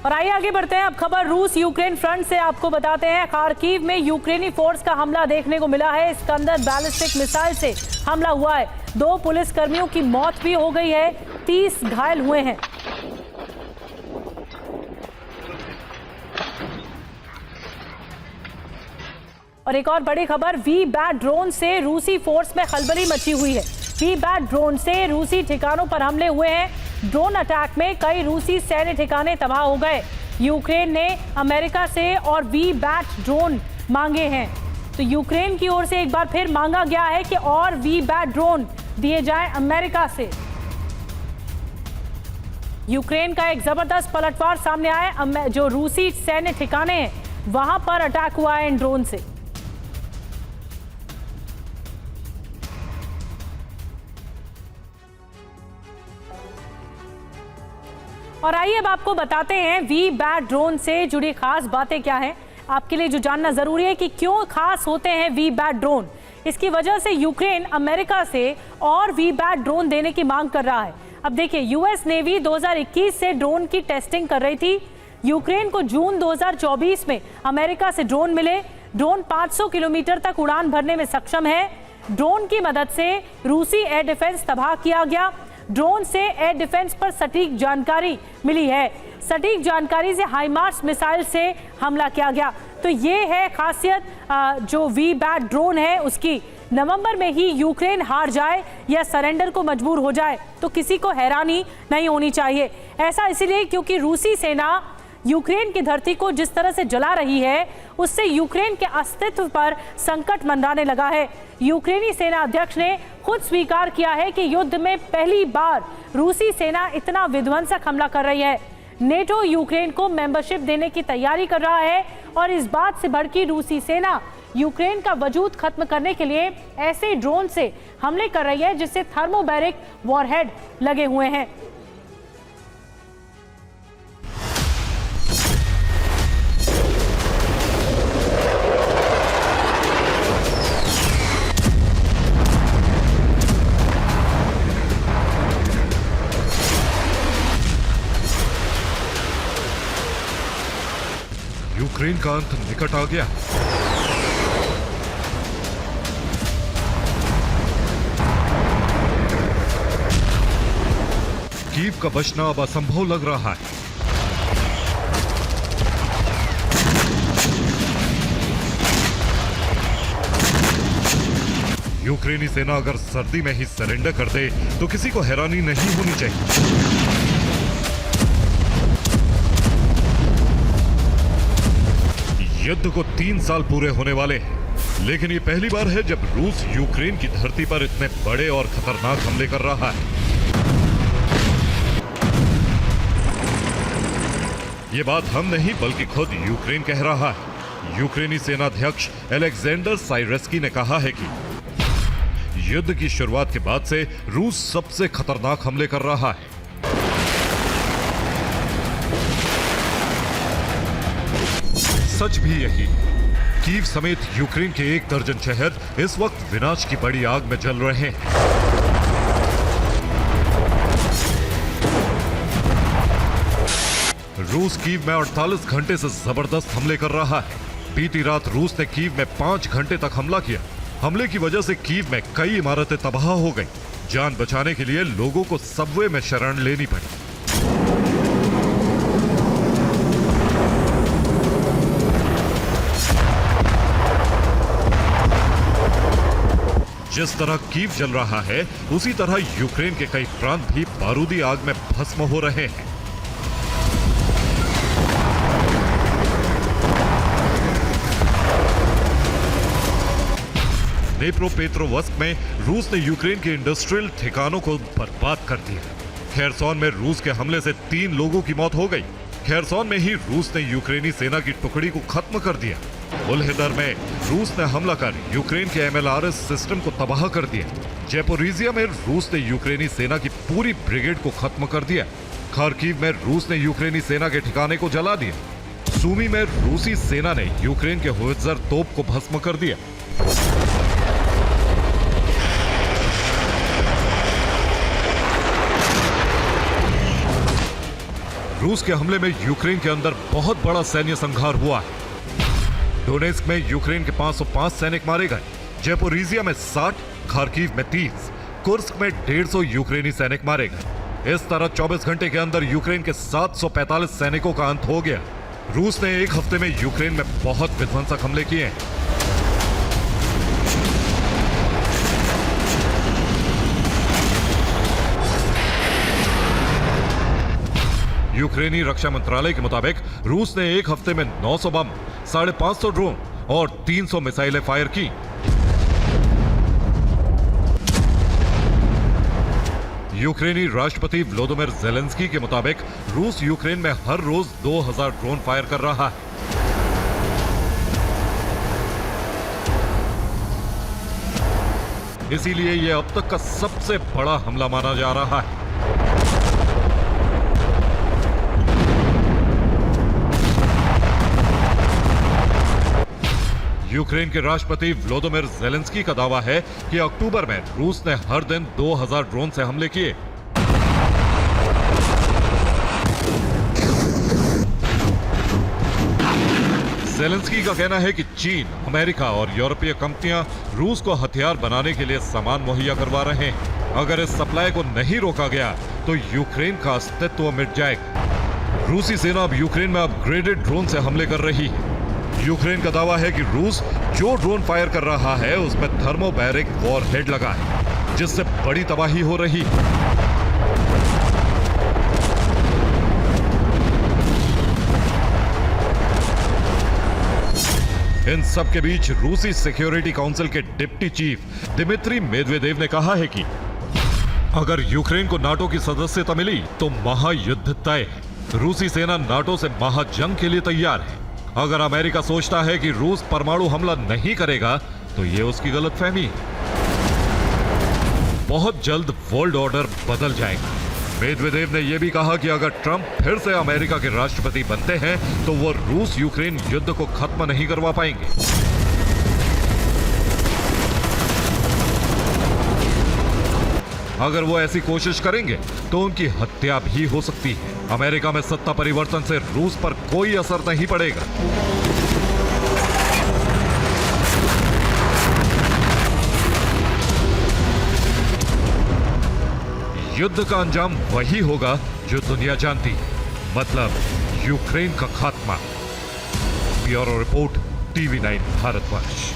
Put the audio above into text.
और आइए आगे बढ़ते हैं। अब खबर रूस यूक्रेन फ्रंट से आपको बताते हैं। खार्किव में यूक्रेनी फोर्स का हमला देखने को मिला है। इस्कंदर बैलिस्टिक मिसाइल से हमला हुआ है। 2 पुलिसकर्मियों की मौत भी हो गई है, 30 घायल हुए हैं। और एक और बड़ी खबर, वी-बैट ड्रोन से रूसी फोर्स में खलबली मची हुई है। वी-बैट ड्रोन से रूसी ठिकानों पर हमले हुए हैं। ड्रोन अटैक में कई रूसी सैन्य ठिकाने तबाह हो गए। यूक्रेन ने अमेरिका से और वी-बैट ड्रोन मांगे हैं। तो यूक्रेन की ओर से एक बार फिर मांगा गया है कि और वी-बैट ड्रोन दिए जाएं अमेरिका से। यूक्रेन का एक जबरदस्त पलटवार सामने आया है। जो रूसी सैन्य ठिकाने हैं वहां पर अटैक हुआ है इन ड्रोन से। और आइए अब आपको बताते हैं वी-बैट ड्रोन से जुड़ी खास बातें क्या हैं। आपके लिए जो जानना जरूरी है कि क्यों खास होते हैं वी-बैट ड्रोन। इसकी वजह से यूक्रेन अमेरिका से और वी-बैट ड्रोन देने की मांग कर रहा है। अब देखिए, यूएस नेवी 2021 से ड्रोन की टेस्टिंग कर रही थी। यूक्रेन को जून 2024 में अमेरिका से ड्रोन मिले। ड्रोन 500 किलोमीटर तक उड़ान भरने में सक्षम है। ड्रोन की मदद से रूसी एयर डिफेंस तबाह किया गया। ड्रोन से एयर डिफेंस पर सटीक जानकारी मिली है। सटीक जानकारी से हाइमार्स मिसाइल से हमला किया गया। तो ये है खासियत जो वी-बैट ड्रोन है उसकी। नवंबर में ही यूक्रेन हार जाए या सरेंडर को मजबूर हो जाए तो किसी को हैरानी नहीं होनी चाहिए। ऐसा इसलिए क्योंकि रूसी सेना यूक्रेन की धरती को जिस तरह से जला रही है उससे यूक्रेन के अस्तित्व पर संकट मंडराने लगा है। यूक्रेनी सेना अध्यक्ष ने खुद स्वीकार किया है कि युद्ध में पहली बार रूसी सेना इतना विध्वंसक हमला कर रही है। नेटो यूक्रेन को मेंबरशिप देने की तैयारी कर रहा है और इस बात से भड़की रूसी सेना यूक्रेन का वजूद खत्म करने के लिए ऐसे ड्रोन से हमले कर रही है जिससे थर्मोबैरिक वॉरहेड लगे हुए हैं। यूक्रेन का अंत निकट आ गया। कीव का बचना अब असंभव लग रहा है। यूक्रेनी सेना अगर सर्दी में ही सरेंडर कर दे तो किसी को हैरानी नहीं होनी चाहिए। युद्ध को 3 साल पूरे होने वाले हैं, लेकिन ये पहली बार है जब रूस यूक्रेन की धरती पर इतने बड़े और खतरनाक हमले कर रहा है। ये बात हम नहीं बल्कि खुद यूक्रेन कह रहा है। यूक्रेनी सेनाध्यक्ष अलेक्जेंडर साइरेस्की ने कहा है कि युद्ध की शुरुआत के बाद से रूस सबसे खतरनाक हमले कर रहा है। सच भी यही, कीव समेत यूक्रेन के 1 दर्जन शहर इस वक्त विनाश की बड़ी आग में जल रहे हैं। रूस कीव में 48 घंटे से जबरदस्त हमले कर रहा है। बीती रात रूस ने कीव में 5 घंटे तक हमला किया। हमले की वजह से कीव में कई इमारतें तबाह हो गई। जान बचाने के लिए लोगों को सबवे में शरण लेनी पड़ी। जिस तरह कीव जल रहा है उसी तरह यूक्रेन के कई प्रांत भी बारूदी आग में भस्म हो रहे हैं। नेप्रोपेट्रोवस्क में रूस ने यूक्रेन के इंडस्ट्रियल ठिकानों को बर्बाद कर दिया। खेरसोन में रूस के हमले से 3 लोगों की मौत हो गई। खेरसोन में ही रूस ने यूक्रेनी सेना की टुकड़ी को खत्म कर दिया। उल्हेदर में रूस ने हमला कर यूक्रेन के MLRS सिस्टम को तबाह कर दिया। जैपोरिजिया में रूस ने यूक्रेनी सेना की पूरी ब्रिगेड को खत्म कर दिया। खार्किव में रूस ने यूक्रेनी सेना के ठिकाने को जला दिया। सूमी में रूसी सेना ने यूक्रेन के होवित्जर तोप को भस्म कर दिया। रूस के हमले में यूक्रेन के अंदर बहुत बड़ा सैन्य संघार हुआ है। डोनेस्क में यूक्रेन के 505 सैनिक मारे गए, ज़ेपोरिजिया में 60, खार्किव में 30, कुर्स्क में 150 यूक्रेनी सैनिक मारे गए। इस तरह 24 घंटे के अंदर यूक्रेन के 745 सैनिकों का अंत हो गया। रूस ने एक हफ्ते में यूक्रेन में बहुत विध्वंसक हमले किए हैं। यूक्रेनी रक्षा मंत्रालय के मुताबिक रूस ने एक हफ्ते में 900 बम, 550 ड्रोन और 300 मिसाइलें फायर की। यूक्रेनी राष्ट्रपति व्लादिमीर ज़ेलेंस्की के मुताबिक रूस यूक्रेन में हर रोज 2000 ड्रोन फायर कर रहा है। इसीलिए यह अब तक का सबसे बड़ा हमला माना जा रहा है। यूक्रेन के राष्ट्रपति व्लादिमीर ज़ेलेंस्की का दावा है कि अक्टूबर में रूस ने हर दिन 2000 ड्रोन से हमले किए। ज़ेलेंस्की का कहना है कि चीन, अमेरिका और यूरोपीय कंपनियां रूस को हथियार बनाने के लिए सामान मुहैया करवा रहे हैं। अगर इस सप्लाई को नहीं रोका गया तो यूक्रेन का अस्तित्व मिट जाएगा। रूसी सेना अब यूक्रेन में अपग्रेडेड ड्रोन से हमले कर रही है। यूक्रेन का दावा है कि रूस जो ड्रोन फायर कर रहा है उसमें थर्मोबैरिक वॉरहेड लगा है, जिससे बड़ी तबाही हो रही है। इन सब के बीच रूसी सिक्योरिटी काउंसिल के डिप्टी चीफ दिमित्री मेदवेदेव ने कहा है कि अगर यूक्रेन को नाटो की सदस्यता मिली तो महायुद्ध तय है। रूसी सेना नाटो से महाजंग के लिए तैयार है। अगर अमेरिका सोचता है कि रूस परमाणु हमला नहीं करेगा तो यह उसकी गलतफहमी है। बहुत जल्द वर्ल्ड ऑर्डर बदल जाएगा। मेदवेदेव ने यह भी कहा कि अगर ट्रंप फिर से अमेरिका के राष्ट्रपति बनते हैं तो वो रूस यूक्रेन युद्ध को खत्म नहीं करवा पाएंगे। अगर वो ऐसी कोशिश करेंगे तो उनकी हत्या भी हो सकती है। अमेरिका में सत्ता परिवर्तन से रूस पर कोई असर नहीं पड़ेगा। युद्ध का अंजाम वही होगा जो दुनिया जानती है, मतलब यूक्रेन का खात्मा। Bureau report, TV9 Bharatvarsh.